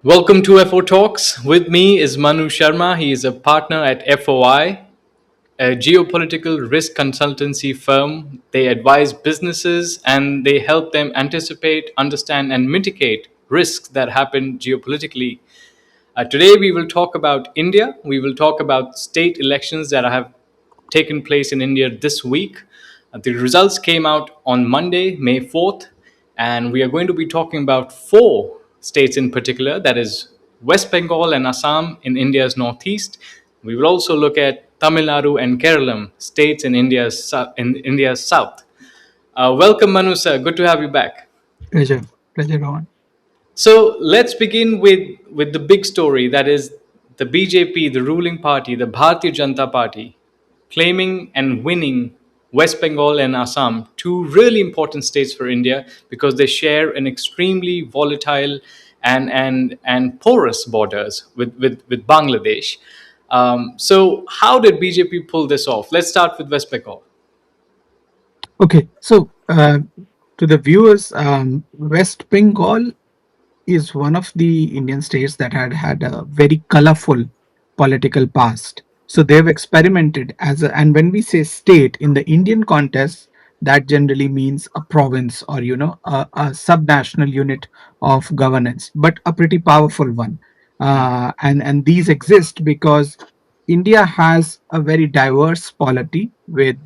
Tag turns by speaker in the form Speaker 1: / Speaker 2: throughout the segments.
Speaker 1: Welcome to FO Talks. With me is Manu Sharma. He is a partner at FOI, a geopolitical risk consultancy firm. They advise businesses and they help them anticipate, understand, and mitigate risks that happen geopolitically. Today, we will talk about India. We will talk about state elections that have taken place in India this week. The results came out on Monday, May 4th, and we are going to be talking about four states in particular, that is West Bengal and Assam in India's northeast. We will also look at Tamil Nadu and Keralam, states in India's south. Welcome, Manu sir. Good to have you back.
Speaker 2: Pleasure, pleasure, Rohan.
Speaker 1: So let's begin with the big story, that is the BJP, the ruling party, the Bharatiya Janata Party, claiming and winning West Bengal and Assam, two really important states for India because they share an extremely volatile and porous borders with Bangladesh. So how did BJP pull this off? Let's start with West Bengal.
Speaker 2: Okay, so to the viewers, West Bengal is one of the Indian states that had a very colorful political past. So they've experimented and when we say state in the Indian context, that generally means a province or a subnational unit of governance, but a pretty powerful one. And these exist because India has a very diverse polity with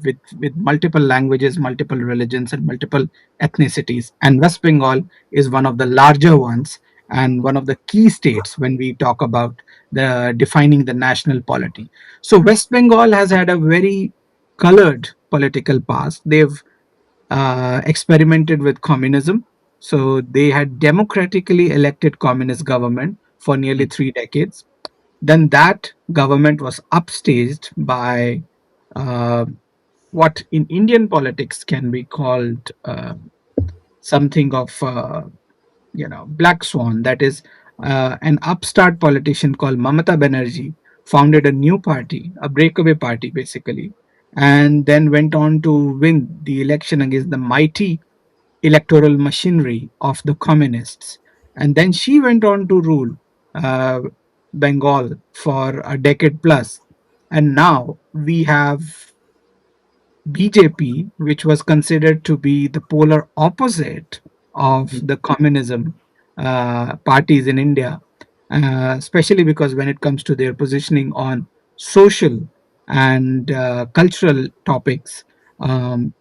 Speaker 2: multiple languages, multiple religions, and multiple ethnicities. And West Bengal is one of the larger ones and one of the key states when we talk about the defining the national polity. So West Bengal has had a very colored political past. They've experimented with communism. So they had democratically elected communist government for nearly 3 decades. Then that government was upstaged by uh, what in Indian politics can be called something of black swan. That is, an upstart politician called Mamata Banerjee founded a new party, a breakaway party basically, and then went on to win the election against the mighty electoral machinery of the communists. And then she went on to rule uh, Bengal for a decade plus. And now we have BJP, which was considered to be the polar opposite of the communism parties in India, especially because when it comes to their positioning on social and cultural topics, um,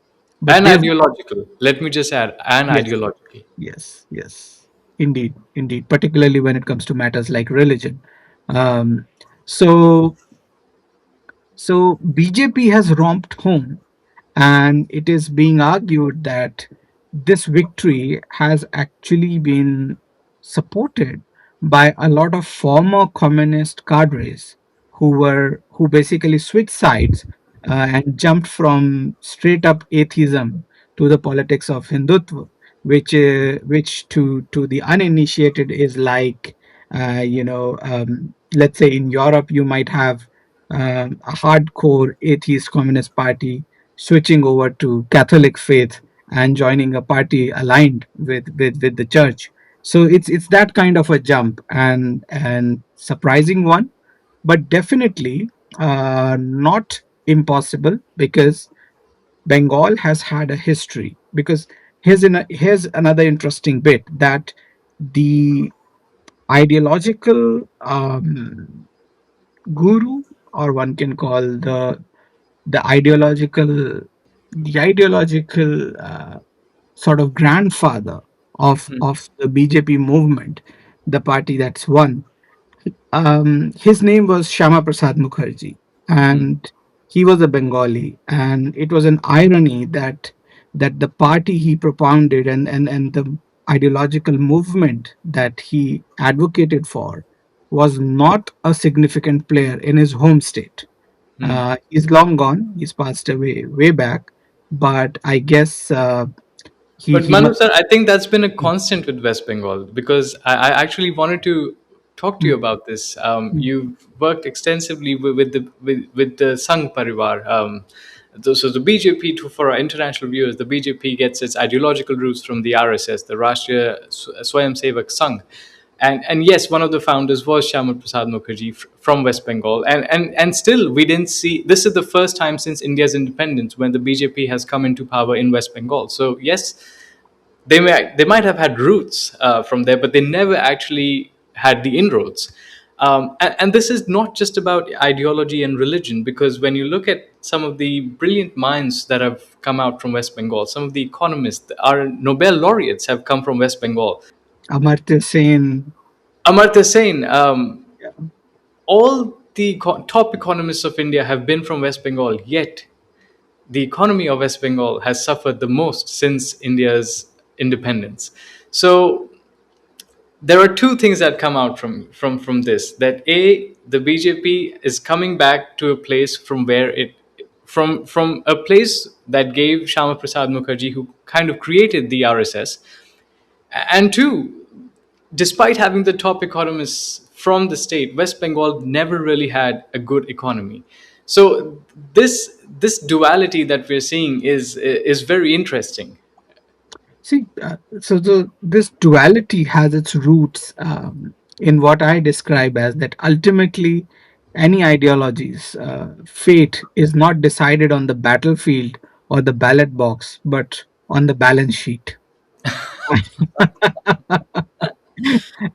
Speaker 2: but
Speaker 1: And
Speaker 2: they've
Speaker 1: ideological. Let me just add, and
Speaker 2: yes,
Speaker 1: ideological.
Speaker 2: yes, indeed, indeed, particularly when it comes to matters like religion. Um, so, so BJP has romped home, and it is being argued that this victory has actually been supported by a lot of former communist cadres who basically switched sides and jumped from straight up atheism to the politics of Hindutva, which to the uninitiated is like let's say in Europe you might have a hardcore atheist communist party switching over to Catholic faith and joining a party aligned with the church. So it's that kind of a jump and surprising one, but definitely not impossible because Bengal has had a history. Because here's another interesting bit that the ideological guru, or one can call the ideological the ideological sort of grandfather of the BJP movement, the party that's won. His name was Shama Prasad Mukherjee, and he was a Bengali. And it was an irony that the party he propounded and the ideological movement that he advocated for was not a significant player in his home state. He's long gone. He's passed away way back, but I guess he
Speaker 1: But
Speaker 2: he
Speaker 1: Manu
Speaker 2: must.
Speaker 1: sir, I think that's been a constant with West Bengal because I actually wanted to talk to you
Speaker 2: Mm,
Speaker 1: about this.
Speaker 2: mm,
Speaker 1: You've worked extensively with the Sangh Parivar. So the BJP, for our international viewers, the BJP gets its ideological roots from the RSS, the Rashtriya Swayamsevak Sangh. And yes, one of the founders was Shyama Prasad Mukherjee from West Bengal, and still we didn't see, this is the first time since India's independence when the BJP has come into power in West Bengal. So yes, they might have had roots from there, but they never actually had the inroads. And this is not just about ideology and religion, because when you look at some of the brilliant minds that have come out from West Bengal, some of the economists, our Nobel laureates have come from West Bengal.
Speaker 2: Amartya Sen.
Speaker 1: Amartya Sen,
Speaker 2: Yeah.
Speaker 1: all the top economists of India have been from West Bengal, yet the economy of West Bengal has suffered the most since India's independence. So there are two things that come out from this: that a, the BJP is coming back to a place from where it, from a place that gave Shama Prasad Mukherjee, who kind of created the RSS, and two, despite having the top economists from the state, West Bengal never really had a good economy. So this duality that we're seeing is very interesting.
Speaker 2: See, this duality has its roots in what I describe as that ultimately any ideology's fate is not decided on the battlefield or the ballot box, but on the balance sheet.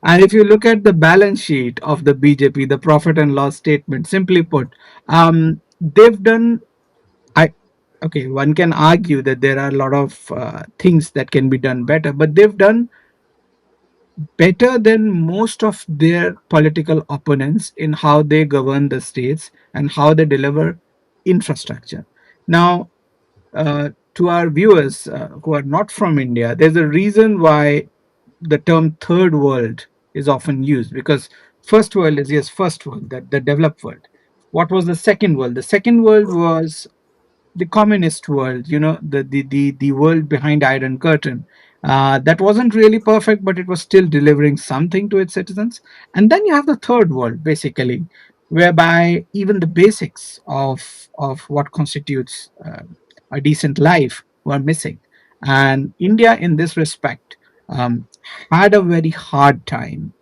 Speaker 2: And if you look at the balance sheet of the BJP, the profit and loss statement, simply put, they've done. I Okay, one can argue that there are a lot of things that can be done better, but they've done better than most of their political opponents in how they govern the states and how they deliver infrastructure. Now, to our viewers who are not from India, there's a reason why the term third world is often used, because first world is, yes, first world, the developed world. What was the second world? The second world was the communist world, the world behind Iron Curtain. That wasn't really perfect, but it was still delivering something to its citizens. And then you have the third world, basically, whereby even the basics of what constitutes a decent life were missing. And India, in this respect, um, had a very hard time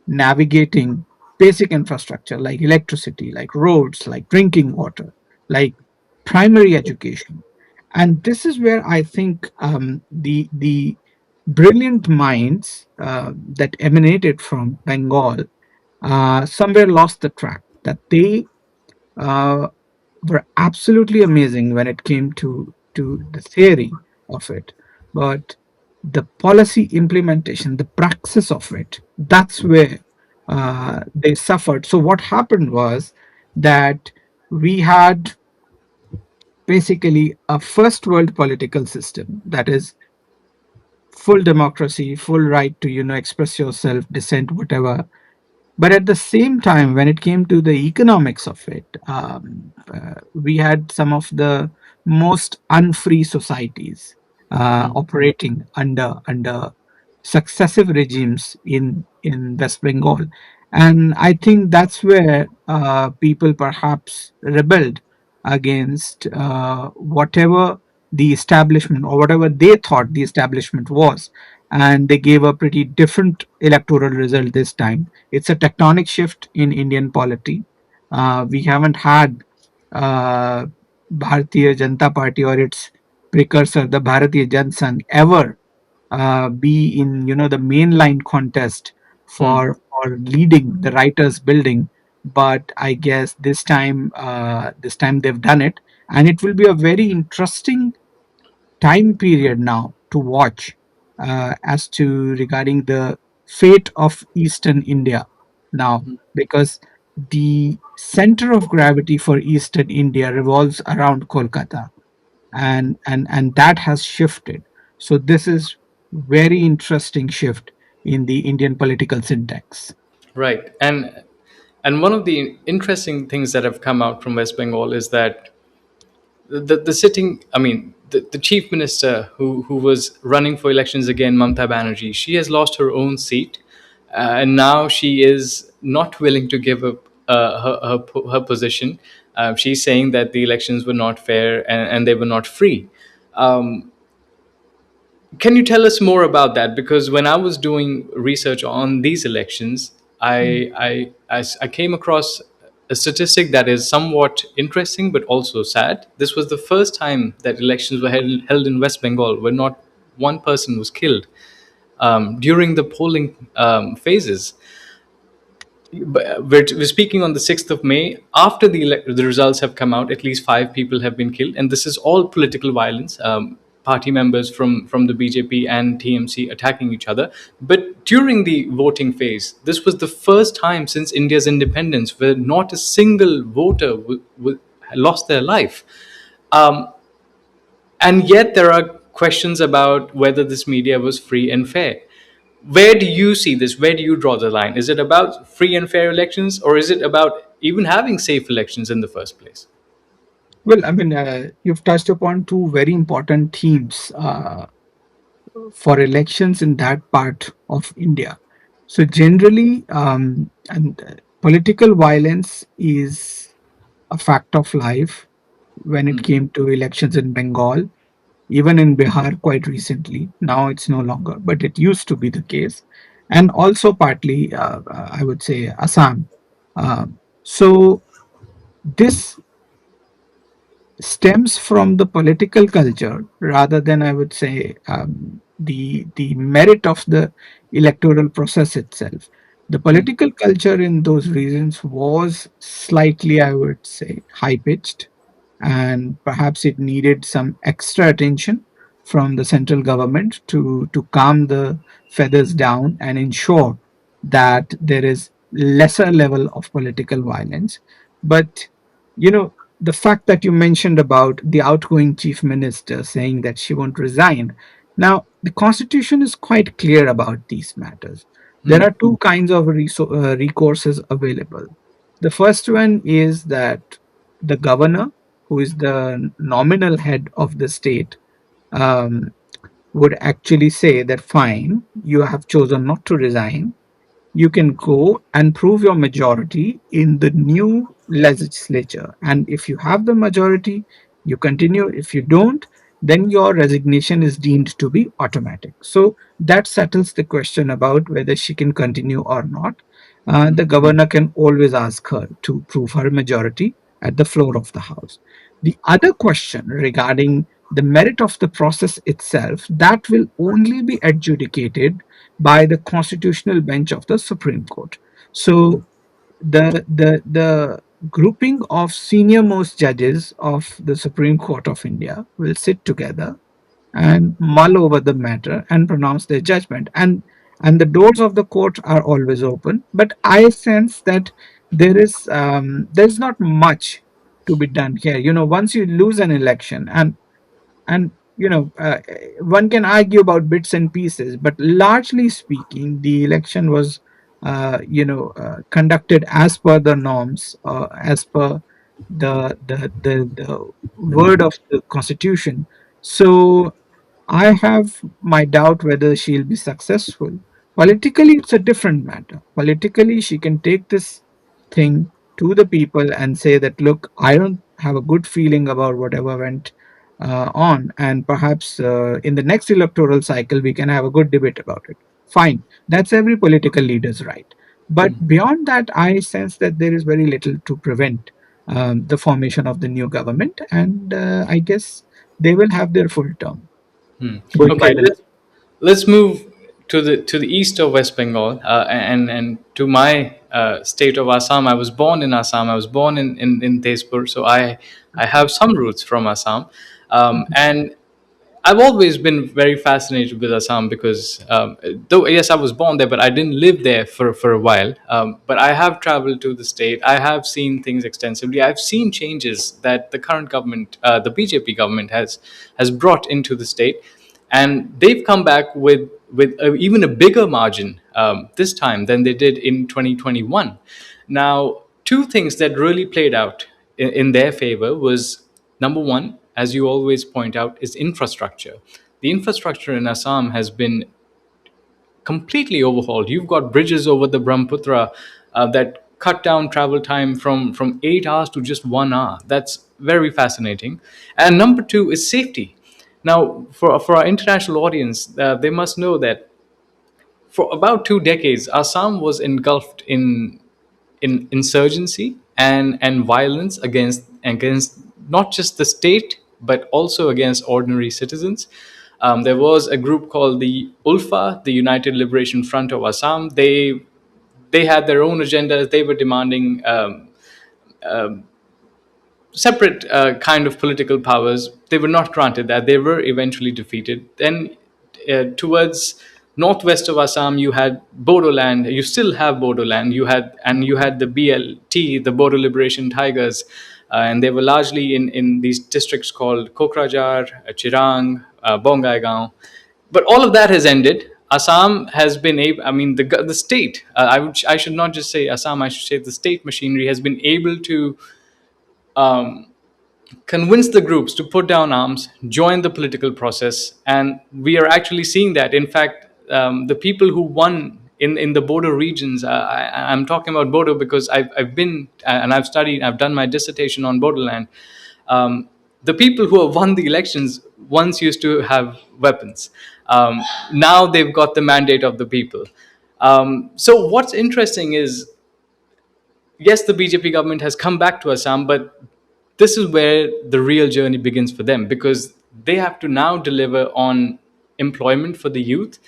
Speaker 2: navigating basic infrastructure like electricity, like roads, like drinking water, like primary education. And this is where I think the brilliant minds that emanated from Bengal somewhere lost the track. That they uh, were absolutely amazing when it came to the theory of it, but the policy implementation, the praxis of it, that's where they suffered. So what happened was that we had basically a first world political system that is full democracy, full right to express yourself, dissent, whatever. But at the same time, when it came to the economics of it, we had some of the most unfree societies operating under successive regimes in West Bengal. And I think that's where people perhaps rebelled against whatever the establishment or whatever they thought the establishment was. And they gave a pretty different electoral result this time. It's a tectonic shift in Indian polity. We haven't had uh, Bharatiya Janata Party or its precursor, the Bharatiya Jansangh, ever be in the mainline contest
Speaker 1: Hmm.
Speaker 2: for leading the writers building. But I guess this time they've done it, and it will be a very interesting time period now to watch as to regarding the fate of Eastern India now, because the center of gravity for Eastern India revolves around Kolkata, and that has shifted. So this is very interesting shift in the Indian political syntax.
Speaker 1: Right. And one of the interesting things that have come out from West Bengal is that the sitting, I mean, the chief minister who was running for elections again, Mamata Banerjee, she has lost her own seat, and now she is not willing to give up her position. She's saying that the elections were not fair, and they were not free. Um, Can you tell us more about that? Because when I was doing research on these elections, I came across a statistic that is somewhat interesting but also sad. This was the first time that elections were held in West Bengal where not one person was killed during the polling phases. We're speaking on the 6th of May. After the results have come out, at least five people have been killed. And this is all political violence, party members from the BJP and TMC attacking each other. But during the voting phase, this was the first time since India's independence where not a single voter lost their life. Um, and yet there are questions about whether this media was free and fair. Where do you see this? Where do you draw the line? Is it about free and fair elections, or is it about even having safe elections in the first place?
Speaker 2: Well, I mean, you've touched upon two very important themes for elections in that part of India. So, generally, political violence is a fact of life when it came to elections in Bengal, even in Bihar quite recently. Now it's no longer, but it used to be the case. And also, partly, I would say, Assam. So, this stems from the political culture rather than, I would say, the merit of the electoral process itself. The political culture in those regions was slightly, I would say, high pitched, and perhaps it needed some extra attention from the central government to calm the feathers down and ensure that there is lesser level of political violence. But you know, the fact that you mentioned about the outgoing chief minister saying that she won't resign. Now, the constitution is quite clear about these matters. There are two kinds of recourses available. The first one is that the governor, who is the nominal head of the state, um, would actually say that fine, you have chosen not to resign, you can go and prove your majority in the new legislature. And if you have the majority, you continue. If you don't, then your resignation is deemed to be automatic. So that settles the question about whether she can continue or not. The governor can always ask her to prove her majority at the floor of the House. The other question regarding the merit of the process itself, that will only be adjudicated by the constitutional bench of the Supreme Court. So the grouping of senior most judges of the Supreme Court of India will sit together and mull over the matter and pronounce their judgment. And the doors of the court are always open. But I sense that there's not much to be done here. You know, once you lose an election, and one can argue about bits and pieces, but largely speaking the election was conducted as per the norms, as per the word of the constitution. So I have my doubt whether she'll be successful. Politically, it's a different matter. Politically, she can take this thing to the people and say that, look, I don't have a good feeling about whatever went on, and perhaps in the next electoral cycle, we can have a good debate about it. Fine. That's every political leader's right. But beyond that, I sense that there is very little to prevent the formation of the new government, and I guess they will have their full term going by
Speaker 1: Okay,
Speaker 2: the
Speaker 1: let's move to the east of West Bengal, and to my state of Assam. I was born in Assam. I was born in Tezpur, so I have some roots from Assam, and I've always been very fascinated with Assam because, though yes, I was born there, but I didn't live there for a while. But I have traveled to the state. I have seen things extensively. I've seen changes that the current government, the BJP government, has brought into the state, and they've come back with even a bigger margin this time than they did in 2021. Now, two things that really played out in their favor was, number one, as you always point out, is infrastructure. The infrastructure in Assam has been completely overhauled. You've got bridges over the Brahmaputra that cut down travel time from 8 hours to just 1 hour. That's very fascinating. And number two is safety. Now, for our international audience, they must know that for about 2 decades, Assam was engulfed in insurgency and violence against not just the state but also against ordinary citizens. There was a group called the ULFA, the United Liberation Front of Assam. They had their own agendas. They were demanding separate kind of political powers. They were not granted that. They were eventually defeated. Then, towards northwest of Assam, you had Bodoland. You still have Bodoland. You had the BLT, the Bodo Liberation Tigers, and they were largely in these districts called Kokrajhar, Chirang, Bongaigaon. But all of that has ended. Assam has been able. I mean, the state. I should not just say Assam. I should say the state machinery has been able to convince the groups to put down arms, join the political process, and we are actually seeing that. In fact, the people who won in the Bodo regions, I'm talking about Bodo because I've been and I've studied, I've done my dissertation on Bodoland. The people who have won the elections once used to have weapons. Now they've got the mandate of the people. So what's interesting is, yes, the BJP government has come back to Assam, but this is where the real journey begins for them, because they have to now deliver on employment for the youth.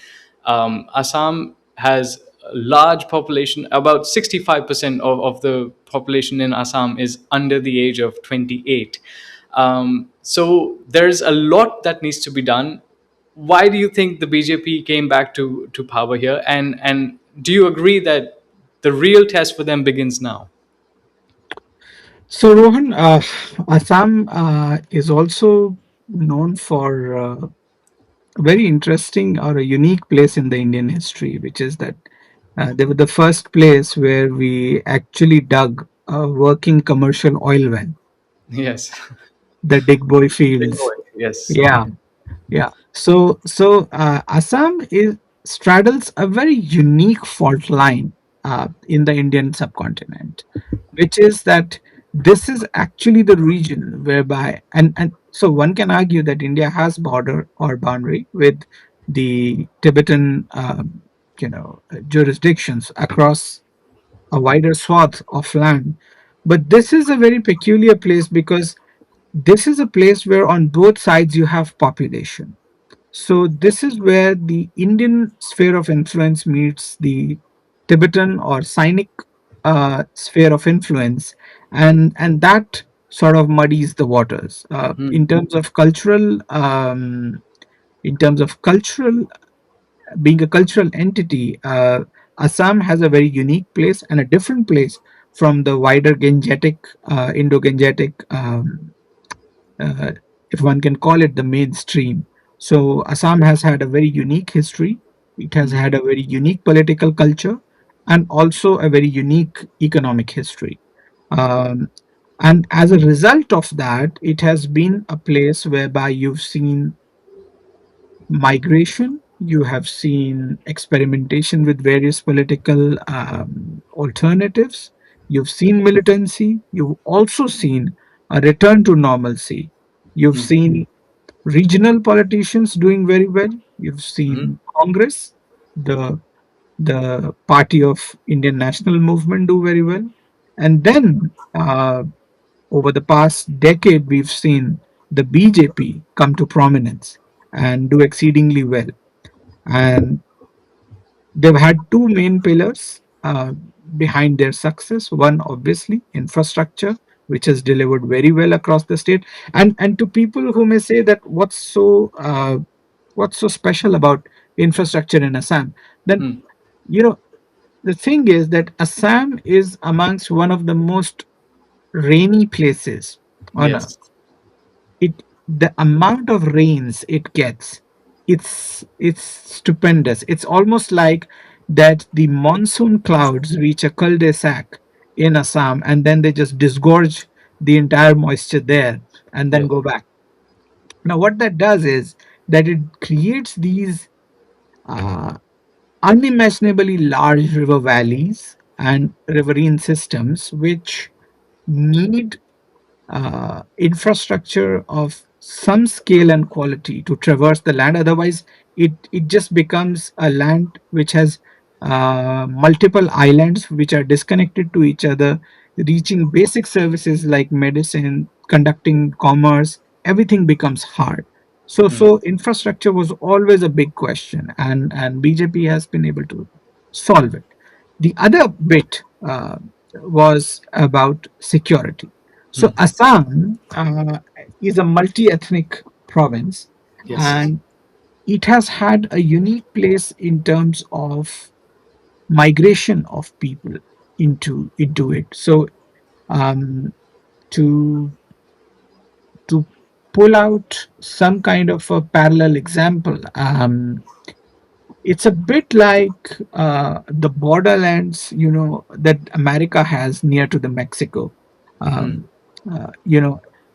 Speaker 1: Assam has a large population. About 65% of the population in Assam is under the age of 28. So there's a lot that needs to be done. Why do you think the BJP came back to power here? And do you agree that the real test for them begins now?
Speaker 2: So, Rohan, Assam is also known for a very interesting or a unique place in the Indian history, which is that they were the first place where we actually dug a working commercial oil well,
Speaker 1: Yes.
Speaker 2: the Digboy
Speaker 1: Big
Speaker 2: fields.
Speaker 1: boy. Yes.
Speaker 2: Yeah, yeah. So Assam is straddles a very unique fault line in the Indian subcontinent, which is that this is actually the region whereby, and so one can argue that India has border or boundary with the Tibetan, jurisdictions across a wider swath of land. But this is a very peculiar place because this is a place where on both sides you have population. So this is where the Indian sphere of influence meets the Tibetan or Sinic sphere of influence, and that sort of muddies the waters
Speaker 1: Hmm.
Speaker 2: in terms of cultural being a cultural entity. Assam has a very unique place and a different place from the wider Gangetic, Indo-Gangetic, uh, if one can call it the mainstream. So Assam has had a very unique history. It has had a very unique political culture and also a very unique economic history. Um, and as a result of that, it has been a place whereby you've seen migration, you have seen experimentation with various political alternatives, you've seen militancy, you've also seen a return to normalcy, you've seen regional politicians doing very well, you've
Speaker 1: Hmm.
Speaker 2: seen Congress, the the party of Indian national movement, do very well, and then over the past decade we've seen the BJP come to prominence and do exceedingly well. And they've had two main pillars behind their success. One, obviously, infrastructure, which has delivered very well across the state. And to people who may say that what's so special about infrastructure in Assam, then
Speaker 1: Hmm.
Speaker 2: you know the thing is that Assam is amongst one of the most rainy places on earth.
Speaker 1: Yes.
Speaker 2: It The amount of rains it gets, it's stupendous. It's almost like that the monsoon clouds reach a cul-de-sac in Assam and then they just disgorge the entire moisture there and then
Speaker 1: Yes.
Speaker 2: go back. Now what that does is that it creates these uh, unimaginably large river valleys and riverine systems which need infrastructure of some scale and quality to traverse the land. Otherwise, it just becomes a land which has multiple islands which are disconnected to each other, reaching basic services like medicine, conducting commerce. Everything becomes hard. So infrastructure was always a big question, and BJP has been able to solve it. The other bit was about security. So Assam is a multi-ethnic province,
Speaker 1: Yes.
Speaker 2: and it has had a unique place in terms of migration of people into it. So um, to to pull out some kind of a parallel example, it's a bit like the borderlands, that America has near to the Mexico, um,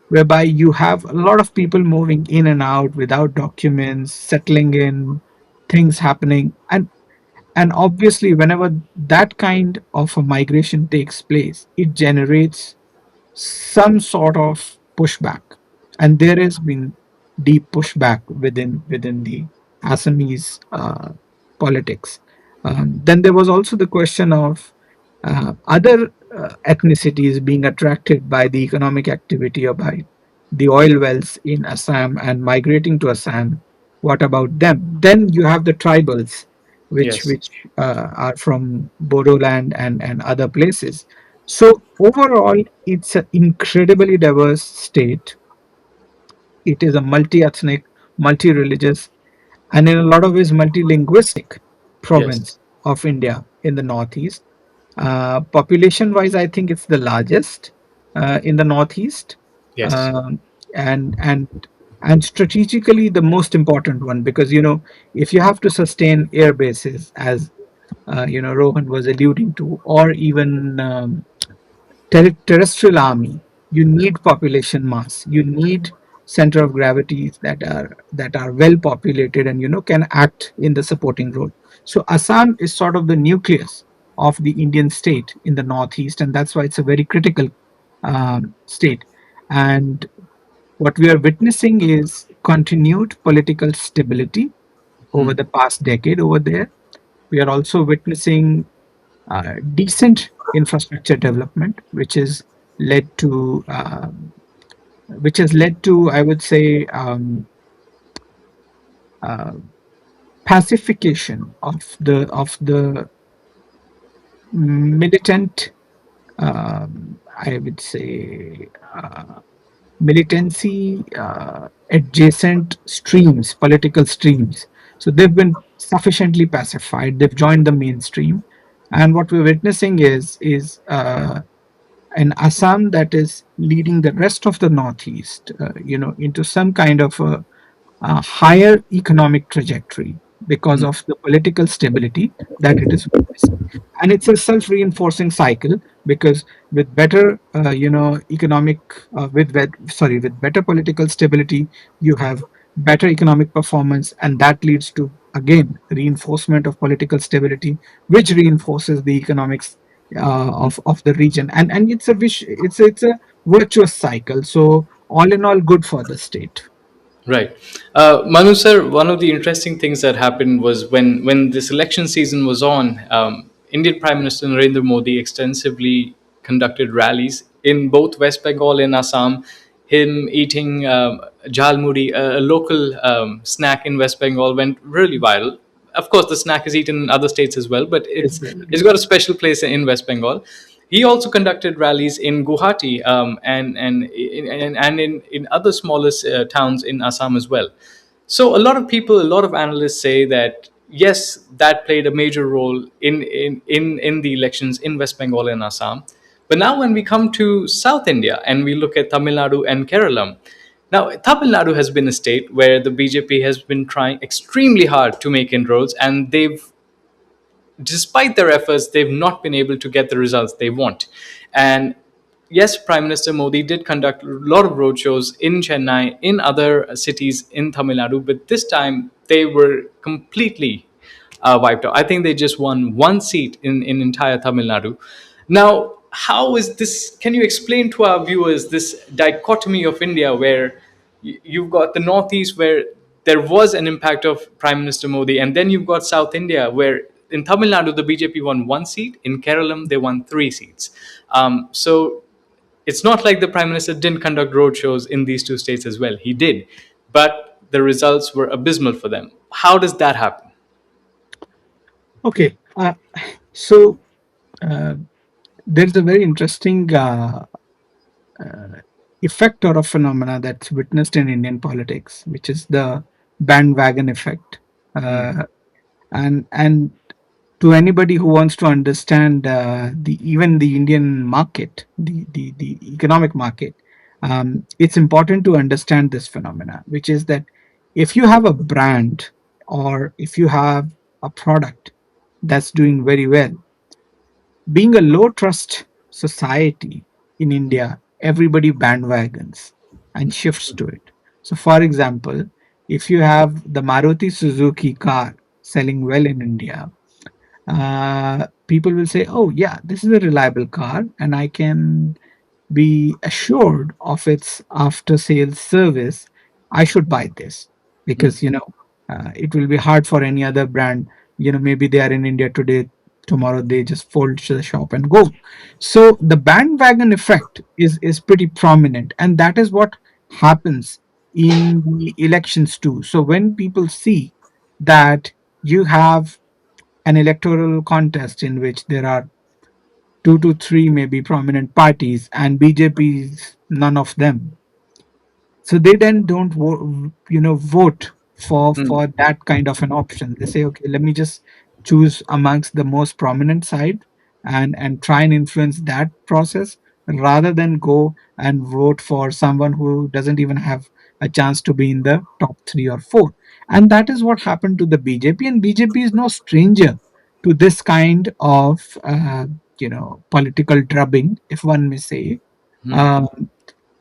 Speaker 2: whereby you have a lot of people moving in and out without documents, settling in, things happening, and obviously, whenever that kind of a migration takes place, it generates some sort of pushback, and there has been deep pushback within the Assamese politics. Then there was also the question of other ethnicities being attracted by the economic activity or by the oil wells in Assam and migrating to Assam. What about them? Then you have the tribals,
Speaker 1: Yes.
Speaker 2: which are from Bodoland and other places. So overall, it's an incredibly diverse state. It is a multi-ethnic, multi-religious, and in a lot of ways multi-linguistic
Speaker 1: Yes.
Speaker 2: province of India in the northeast. Population-wise, I think it's the largest in the northeast,
Speaker 1: Yes.
Speaker 2: um, and and and strategically the most important one, because if you have to sustain air bases, as Rohan was alluding to, or even terrestrial army, you need population mass, you need center of gravities that are well populated and can act in the supporting role. So Assam is sort of the nucleus of the Indian state in the northeast, and that's why it's a very critical state. And what we are witnessing is continued political stability over the past decade over there. We are also witnessing decent infrastructure development, which has led to, I would say, uh, pacification of the militant, I would say, militancy adjacent streams, political streams. So they've been sufficiently pacified. They've joined the mainstream, and what we're witnessing is an Assam that is leading the rest of the Northeast, into some kind of a higher economic trajectory because of the political stability that it is witnessing. And it's a self-reinforcing cycle, because with better, economic, with better political stability, you have better economic performance, and that leads to again reinforcement of political stability, which reinforces the economics of the region, and it's a virtuous cycle. So all in all, good for the state.
Speaker 1: Right. Manu sir, one of the interesting things that happened was when this election season was on, Indian Prime Minister Narendra Modi extensively conducted rallies in both West Bengal and Assam. Him eating jhalmuri, a local snack in West Bengal, went really viral. Of course, the snack is eaten in other states as well, but
Speaker 2: Yes,
Speaker 1: it's got a special place in West Bengal. He also conducted rallies in Guwahati, and in other smaller towns in Assam as well. So a lot of people, a lot of analysts say that yes, that played a major role in the elections in West Bengal and Assam. But now when we come to South India and we look at Tamil Nadu and Keralam, now Tamil Nadu has been a state where the BJP has been trying extremely hard to make inroads, and despite their efforts, they've not been able to get the results they want. And yes, Prime Minister Modi did conduct a lot of roadshows in Chennai, in other cities in Tamil Nadu, but this time they were completely wiped out. I think they just won one seat in entire Tamil Nadu. Now, how is this? Can you explain to our viewers this dichotomy of India where You've got the Northeast, where there was an impact of Prime Minister Modi, and then you've got South India, where in Tamil Nadu the BJP won one seat, in Keralam they won three seats. So it's not like the Prime Minister didn't conduct roadshows in these two states as well. He did, but the results were abysmal for them. How does that happen?
Speaker 2: Okay. So uh, there's a very interesting effect or a phenomena that's witnessed in Indian politics, which is the bandwagon effect. Uh, and to anybody who wants to understand the even the Indian market, the economic market, it's important to understand this phenomena, which is that if you have a brand or if you have a product that's doing very well, being a low trust society in India, everybody bandwagons and shifts to it. So, for example, if you have the Maruti Suzuki car selling well in India, people will say, "Oh, yeah, this is a reliable car, and I can be assured of its after sales service, I should buy this because it will be hard for any other brand. Maybe they are in India today, tomorrow they just fold to the shop and go. So the bandwagon effect is pretty prominent, and that is what happens in the elections too. So when people see that you have an electoral contest in which there are two to three maybe prominent parties and BJP is none of them, so they then don't vote for that kind of an option. They say, okay, let me just choose amongst the most prominent side and try and influence that process rather than go and vote for someone who doesn't even have a chance to be in the top three or four. And that is what happened to the BJP, and BJP is no stranger to this kind of political drubbing, if one may say. um,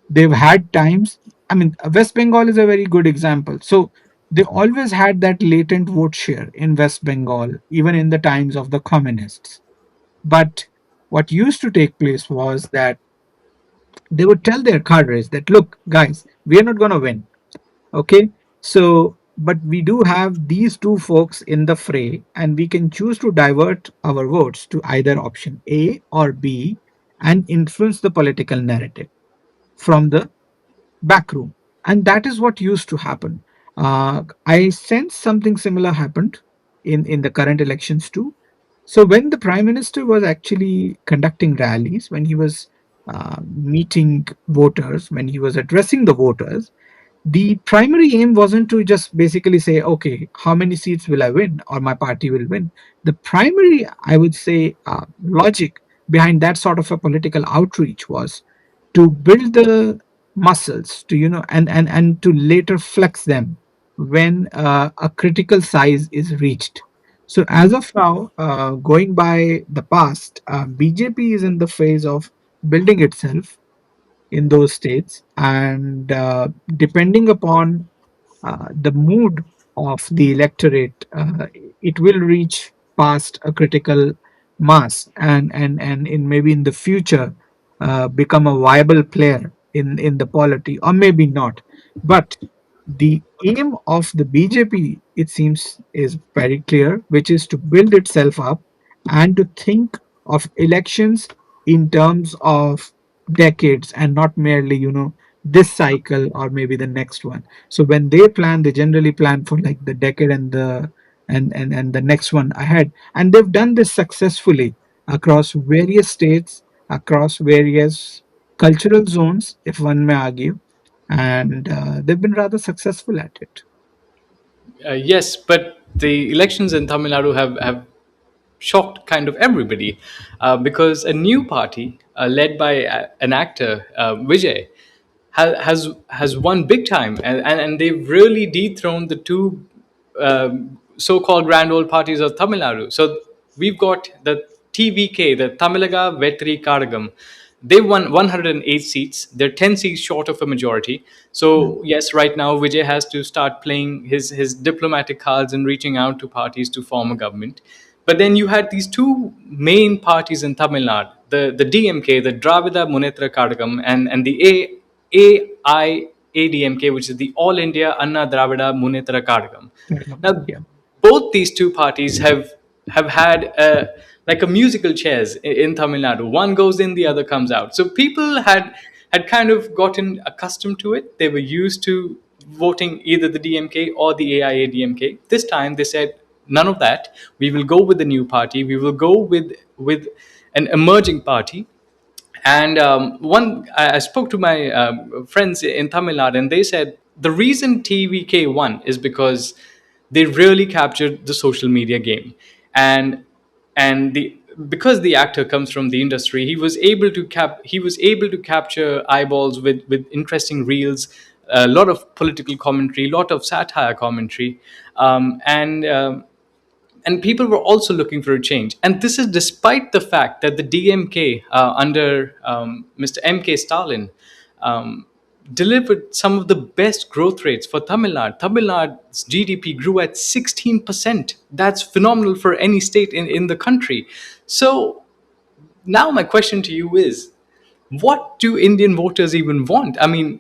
Speaker 2: they've had times. I mean, West Bengal is a very good example. So they always had that latent vote share in West Bengal, even in the times of the communists. But what used to take place was that they would tell their cadres that, look, guys, we are not going to win. Okay. So, but we do have these two folks in the fray, and we can choose to divert our votes to either option A or B and influence the political narrative from the back room. And that is what used to happen. I sense something similar happened in the current elections too. So when the prime minister was actually conducting rallies, when he was meeting voters, when he was addressing the voters, the primary aim wasn't to just basically say, okay, how many seats will I win or my party will win. The primary, I would say, logic behind that sort of a political outreach was to build the muscles to and to later flex them when a critical size is reached. So as of now, going by the past, BJP is in the phase of building itself in those states, and depending upon the mood of the electorate, it will reach past a critical mass, and in maybe in the future become a viable player in the polity, or maybe not. But the aim of the BJP, it seems, is very clear, which is to build itself up and to think of elections in terms of decades and not merely this cycle or maybe the next one. So when they plan, they generally plan for like the decade and the next one ahead, and they've done this successfully across various states, across various cultural zones, if one may argue, and they've been rather successful at it.
Speaker 1: Yes, but the elections in Tamil Nadu have shocked kind of everybody, because a new party led by an actor, Vijay, has won big time, and they've really dethroned the two so-called grand old parties of Tamil Nadu. So we've got the TVK, the Tamilaga Vetri Karagam. They won 108 seats. They're 10 seats short of a majority.
Speaker 2: Mm.
Speaker 1: So yes, right now Vijay has to start playing his diplomatic cards and reaching out to parties to form a government. But then you had these two main parties in Tamil Nadu, the DMK, the Dravida Munnetra Kadagam, and the DMK-ADMK, which is the All India Anna Dravida Munnetra Kazhagam. Now,
Speaker 2: Yeah.
Speaker 1: both these two parties have had like a musical chairs in Tamil Nadu. One goes in, the other comes out. So people had kind of gotten accustomed to it. They were used to voting either the DMK or the AIADMK. This time they said none of that. We will go with the new party. We will go with an emerging party. And I spoke to my friends in Tamil Nadu, and they said the reason TVK won is because they really captured the social media game, and the because the actor comes from the industry, he was able to capture eyeballs with interesting reels, a lot of political commentary, a lot of satire commentary, and people were also looking for a change. And this is despite the fact that the DMK under Mr. MK Stalin delivered some of the best growth rates for Tamil Nadu. Tamil Nadu's GDP grew at 16%. That's phenomenal for any state in the country. So now my question to you is, what do Indian voters even want? I mean,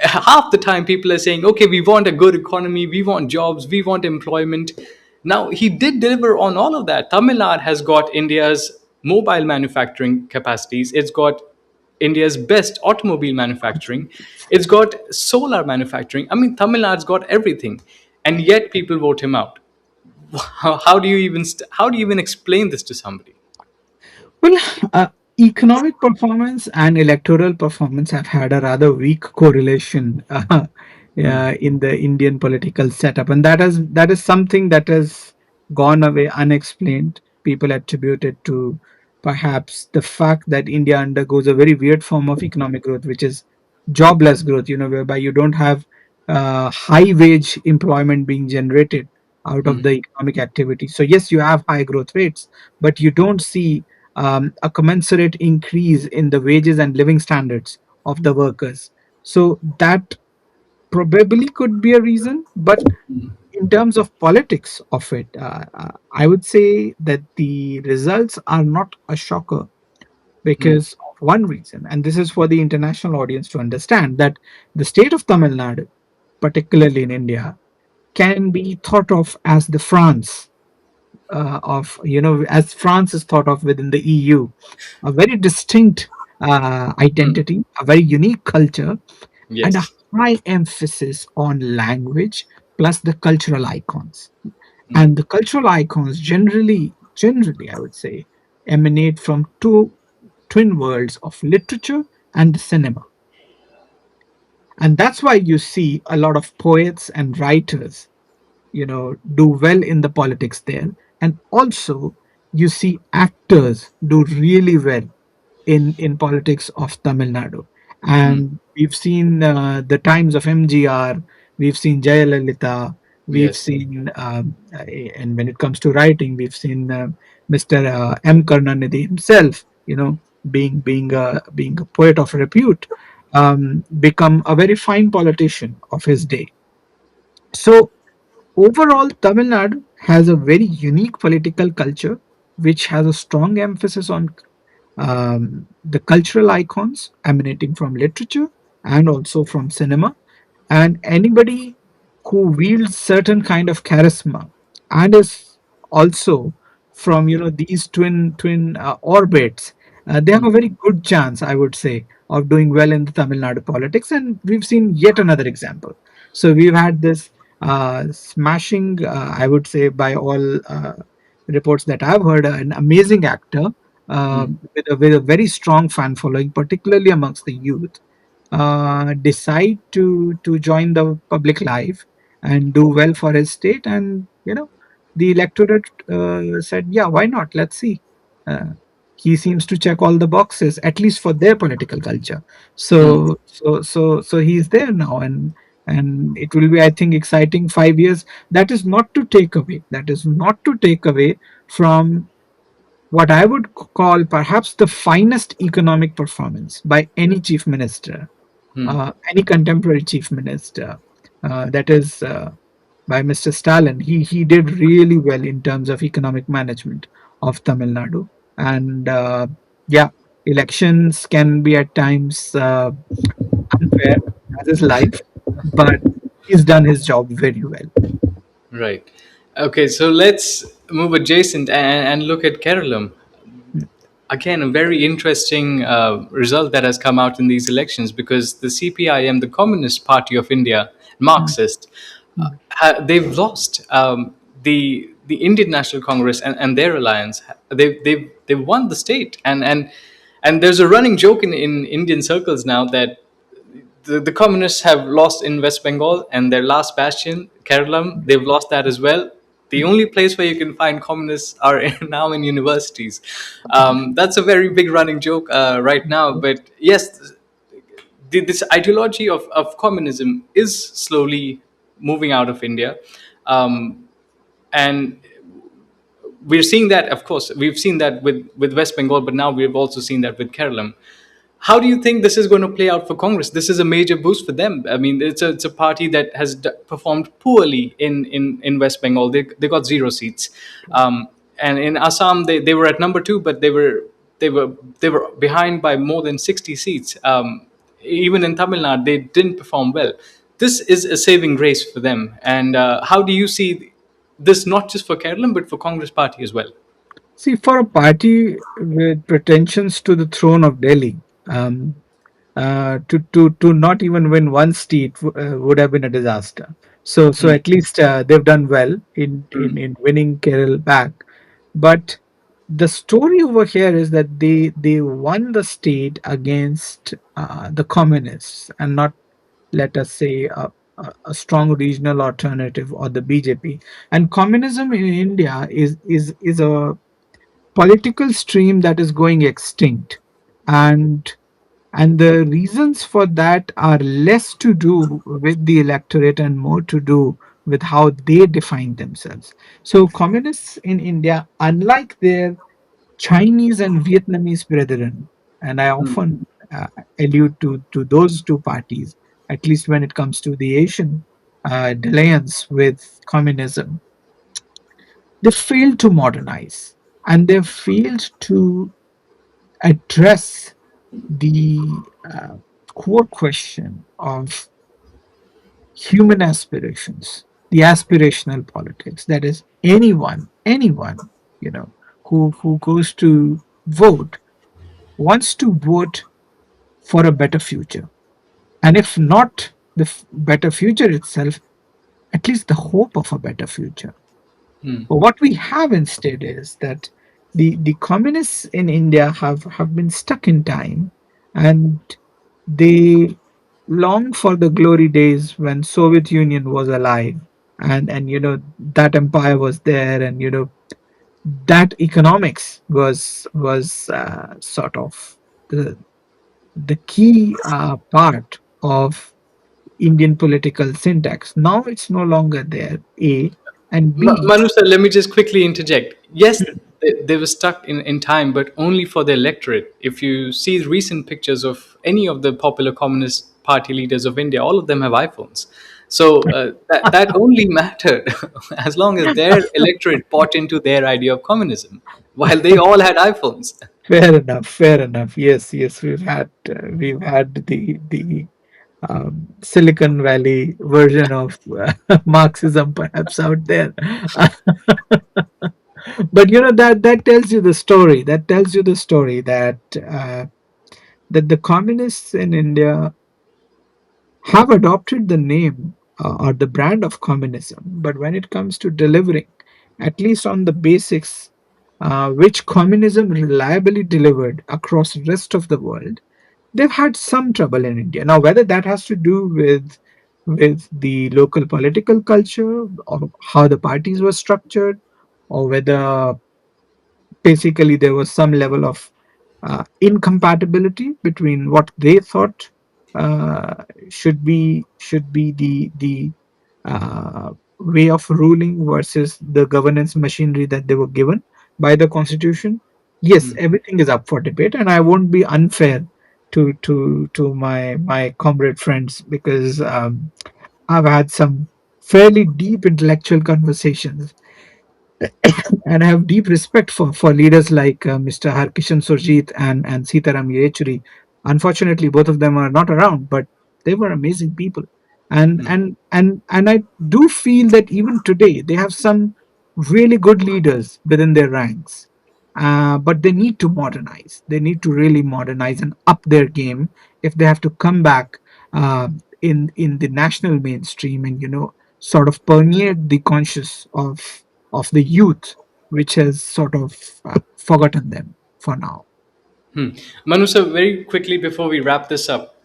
Speaker 1: half the time people are saying, okay, we want a good economy, we want jobs, we want employment. Now, he did deliver on all of that. Tamil Nadu has got India's mobile manufacturing capacities, it's got India's best automobile manufacturing, it's got solar manufacturing. I mean, Tamil Nadu's got everything, and yet people vote him out. How do you even how do you even explain this to somebody?
Speaker 2: Well, economic performance and electoral performance have had a rather weak correlation
Speaker 1: Hmm.
Speaker 2: in the Indian political setup, and that is something that has gone away unexplained. People attribute it to perhaps the fact that India undergoes a very weird form of economic growth, which is jobless growth. Whereby you don't have high wage employment being generated out of the economic activity. So yes, you have high growth rates, but you don't see a commensurate increase in the wages and living standards of the workers. So that probably could be a reason. But in terms of politics of it, I would say that the results are not a shocker
Speaker 1: Hmm.
Speaker 2: because of one reason, and this is for the international audience to understand that the state of Tamil Nadu, particularly in India, can be thought of as the France of as France is thought of within the EU, a very distinct
Speaker 1: Hmm.
Speaker 2: identity, a very unique culture, and a
Speaker 1: Yes.
Speaker 2: high emphasis on language plus the cultural icons.
Speaker 1: Hmm.
Speaker 2: And the cultural icons generally, I would say, emanate from two twin worlds of literature and cinema. And that's why you see a lot of poets and writers do well in the politics there, and also you see actors do really well in politics of Tamil Nadu.
Speaker 1: Hmm.
Speaker 2: And we've seen the times of MGR, we've seen Jayalalitha, we've
Speaker 1: Yes.
Speaker 2: seen and when it comes to writing, we've seen Mr. M Karnanidhi himself, being a poet of repute, become a very fine politician of his day. So overall, Tamil Nadu has a very unique political culture, which has a strong emphasis on the cultural icons emanating from literature and also from cinema. And anybody who wields certain kind of charisma and is also from these twin orbits, they have a very good chance, I would say, of doing well in the Tamil Nadu politics. And we've seen yet another example. So we've had this smashing, I would say, by all reports that I've heard, an amazing actor with a very strong fan following, particularly amongst the youth, decide to join the public life and do well for his state. And the electorate said, yeah, why not, let's see. uh, he seems to check all the boxes, at least for their political culture.
Speaker 1: Hmm.
Speaker 2: So he's there now, and it will be, I think, exciting 5 years. That is not to take away from what I would call perhaps the finest economic performance by any chief minister,
Speaker 1: Hmm.
Speaker 2: any contemporary chief minister. That is by Mr. Stalin. He did really well in terms of economic management of Tamil Nadu, and yeah, elections can be at times unfair. as his life, but he's done his job very well.
Speaker 1: Right. Okay, so let's move adjacent and look at Keralam.
Speaker 2: Mm,
Speaker 1: Again, a very interesting result that has come out in these elections, because the CPIM, the Communist Party of India,
Speaker 2: mm,
Speaker 1: Marxist,
Speaker 2: mm.
Speaker 1: they've lost the Indian National Congress and their alliance. They've won the state, and there's a running joke in Indian circles now that the communists have lost in West Bengal, and their last bastion, Keralam, they've lost that as well. The only place where you can find communists are now in universities. That's a very big running joke right now. But yes, this ideology of communism is slowly moving out of India. And we're seeing that, of course, we've seen that with West Bengal, but now we've also seen that with Kerala. How do you think this is going to play out for Congress? This is a major boost for them. I mean, it's a party that has performed poorly in West Bengal. They got zero seats, and in Assam they were at number two, but they were they were behind by more than 60 seats. Even in Tamil Nadu, they didn't perform well. This is a saving grace for them. And how do you see this, not just for Kerala but for Congress party as well?
Speaker 2: See, for a party with pretensions to the throne of Delhi, to not even win one seat would have been a disaster. So
Speaker 1: Mm,
Speaker 2: at least they've done well in winning Kerala back. But the story over here is that they won the state against the communists, and not, let us say, a strong regional alternative or the BJP. And communism in India is a political stream that is going extinct, and the reasons for that are less to do with the electorate and more to do with how they define themselves. So communists in India, unlike their Chinese and Vietnamese brethren, and I
Speaker 1: mm,
Speaker 2: often allude to those two parties, at least when it comes to the Asian alliance with communism, they failed to modernize, and they failed to address the core question of human aspirations, the aspirational politics. That is, anyone, you know, who goes to vote wants to vote for a better future, and if not the better future itself, at least the hope of a better future.
Speaker 1: mm,
Speaker 2: But what we have instead is that the communists in India have been stuck in time, and they long for the glory days when Soviet Union was alive, and that empire was there, and that economics was sort of the the key part of Indian political syntax. Now it's no longer there. A and B.
Speaker 1: Manu sir, let me just quickly interject. Yes, they were stuck in time, but only for the electorate. If you see recent pictures of any of the popular Communist Party leaders of India, all of them have iPhones. So that only mattered as long as their electorate bought into their idea of communism, while they all had iPhones.
Speaker 2: Fair enough. Fair enough. Yes, yes. We've had the Silicon Valley version of Marxism, perhaps out there. But that tells you the story. That tells you the story that the communists in India have adopted the name or the brand of communism, but when it comes to delivering, at least on the basics, which communism reliably delivered across the rest of the world, they've had some trouble in India. Now, whether that has to do with the local political culture or how the parties were structured, or whether basically there was some level of incompatibility between what they thought should be the way of ruling versus the governance machinery that they were given by the constitution. Yes,
Speaker 1: Hmm.
Speaker 2: everything is up for debate, and I won't be unfair to my comrade friends, because I've had some fairly deep intellectual conversations, and I have deep respect for leaders like Mr. Harkishan Surjit and Sitaram Yechuri. Unfortunately, both of them are not around, but They were amazing people, and I do feel that even today they have some really good leaders within their ranks. But they need to modernize. They need to really modernize and up their game if they have to come back uh, in the national mainstream, and sort of permeate the conscious of the youth, which has sort of forgotten them for now.
Speaker 1: Hmm. Manu, sir, very quickly before we wrap this up,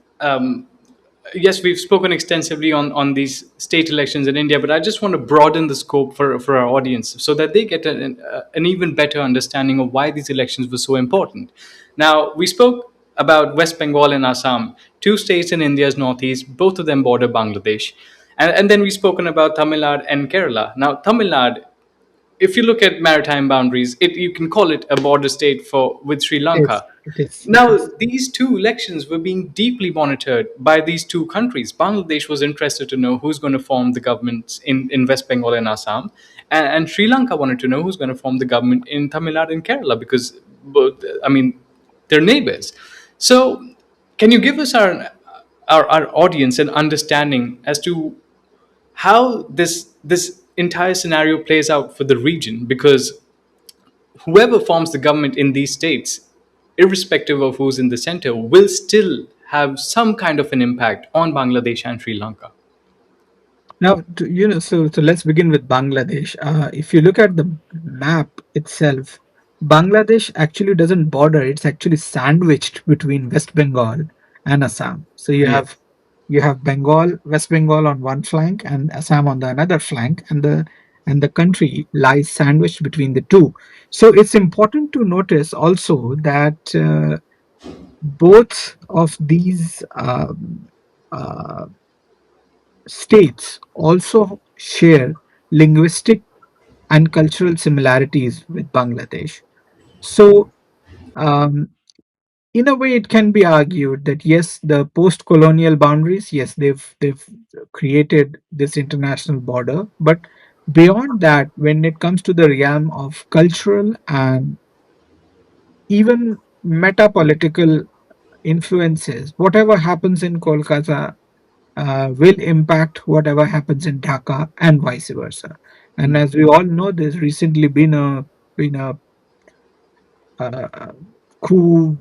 Speaker 1: yes, we've spoken extensively on these state elections in India, but I just want to broaden the scope for our audience so that they get an even better understanding of why these elections were so important. Now, we spoke about West Bengal and Assam, two states in India's northeast, both of them border Bangladesh. And then we've spoken about Tamil Nadu and Kerala. Now, Tamil Nadu, if you look at maritime boundaries, you can call it a border state for with Sri
Speaker 2: It is.
Speaker 1: Lanka.
Speaker 2: It is. It
Speaker 1: Now,
Speaker 2: is.
Speaker 1: these two elections were being deeply monitored by these two countries. Bangladesh was interested to know who's going to form the government in West Bengal and Assam, and Sri Lanka wanted to know who's going to form the government in Tamil Nadu and Kerala because, both, I mean, they're neighbors. So, can you give us our audience an understanding as to how this entire scenario plays out for the region? Because whoever forms the government in these states, irrespective of who's in the center, will still have some kind of an impact on Bangladesh and Sri Lanka.
Speaker 2: Now, so let's begin with Bangladesh. If you look at the map itself, Bangladesh actually doesn't border. It's actually sandwiched between West Bengal and Assam. So
Speaker 1: Yes.
Speaker 2: you have Bengal, West Bengal on one flank, and Assam on the another flank, and the country lies sandwiched between the two. So it's important to notice also that both of these uh, states also share linguistic and cultural similarities with Bangladesh. So, um, in a way, it can be argued that yes, the post-colonial boundaries, yes, they've created this international border, but beyond that, when it comes to the realm of cultural and even meta-political influences, whatever happens in Kolkata will impact whatever happens in Dhaka and vice versa. And as we all know, there's recently been a coup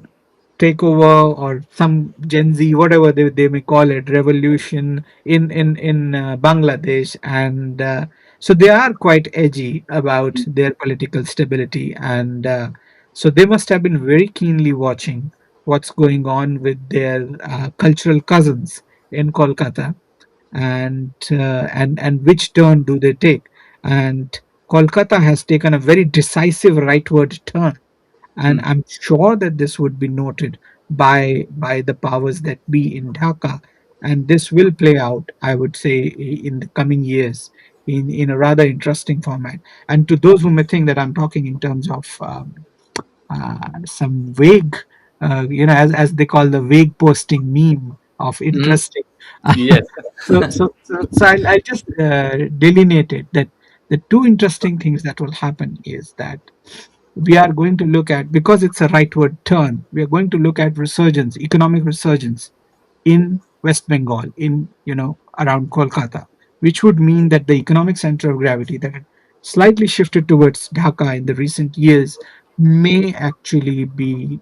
Speaker 2: takeover or some Gen Z, whatever they may call it, revolution in Bangladesh, and so they are quite edgy about their political stability, and so they must have been very keenly watching what's going on with their cultural cousins in Kolkata, and which turn do they take, and Kolkata has taken a very decisive rightward turn, and I'm sure that this would be noted by the powers that be in Dhaka, and this will play out, I would say, in the coming years in a rather interesting format. And to those who may think that I'm talking in terms of some vague, as they call the vague posting meme of
Speaker 1: Mhm.
Speaker 2: interesting.
Speaker 1: Yes.
Speaker 2: So I'll just delineate it that the two interesting things that will happen is that we are going to look at, because it's a rightward turn, we are going to look at resurgence, economic resurgence in West Bengal, in around Kolkata, which would mean that the economic center of gravity that had slightly shifted towards Dhaka in the recent years may actually be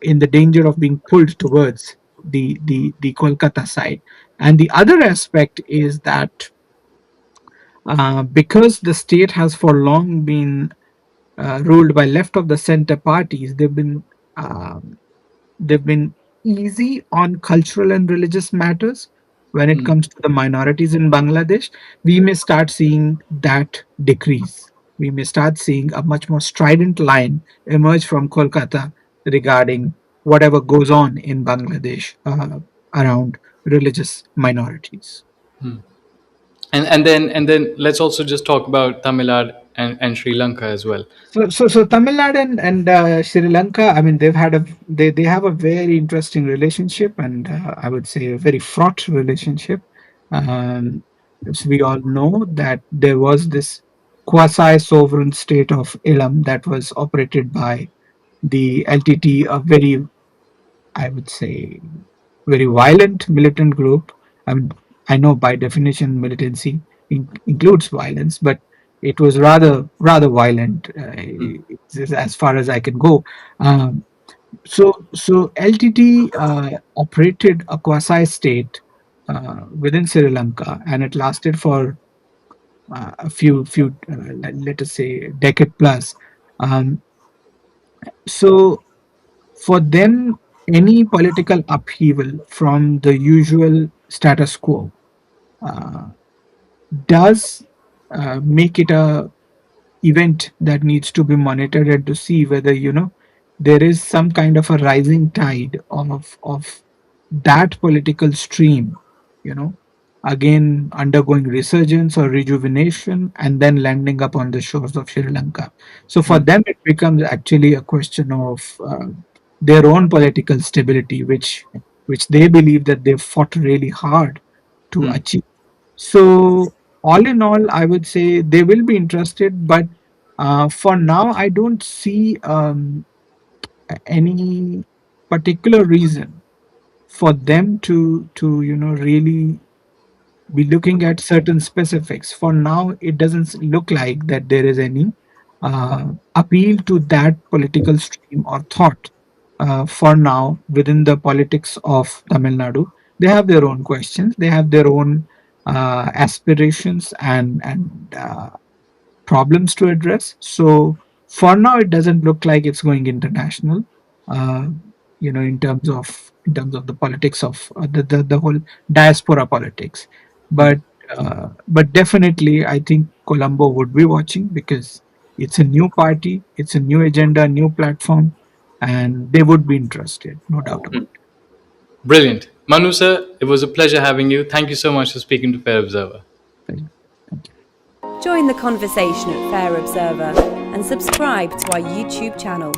Speaker 2: in the danger of being pulled towards the Kolkata side. And the other aspect is that because the state has for long been ruled by left of the center parties, um, they've been easy on cultural and religious matters. When it comes to the minorities in Bangladesh, we may start seeing that decrease. We may start seeing a much more strident line emerge from Kolkata regarding whatever goes on in Bangladesh around religious minorities.
Speaker 1: And then let's also just talk about Tamil Nadu and Sri Lanka as well.
Speaker 2: So Tamil Nadu and Sri Lanka, I mean, they have a very interesting relationship, and I would say a very fraught relationship. Um, as we all know that there was this quasi-sovereign state of Ilam that was operated by the LTT, a very, I would say, very violent militant group. I mean, I know by definition militancy includes violence, but it was rather violent, as far as I can go. Um, so LTT operated a quasi state within Sri Lanka, and it lasted for a few let us say decade plus. Um, so for them, any political upheaval from the usual status quo uh, does make it a event that needs to be monitored and to see whether there is some kind of a rising tide of that political stream, you know again undergoing resurgence or rejuvenation and then landing up on the shores of Sri Lanka. So for them it becomes actually a question of their own political stability, which they believe that they've fought really hard to
Speaker 1: Hmm.
Speaker 2: achieve. So all in all, I would say they will be interested, but for now, I don't see any particular reason for them to really be looking at certain specifics. For now, it doesn't look like that there is any appeal to that political stream or thought. For now, within the politics of Tamil Nadu, they have their own questions, they have their own aspirations and problems to address. So for now, it doesn't look like it's going international. Uh, in terms of the politics of the whole diaspora politics, but but definitely, I think Colombo would be watching because it's a new party, it's a new agenda, new platform, and they would be interested, no doubt about
Speaker 1: Brilliant. Manu sir, it was a pleasure having you. Thank you so much for speaking to Fair Observer.
Speaker 2: it. Thank you.
Speaker 3: Join the conversation at Fair Observer and subscribe to our YouTube channel.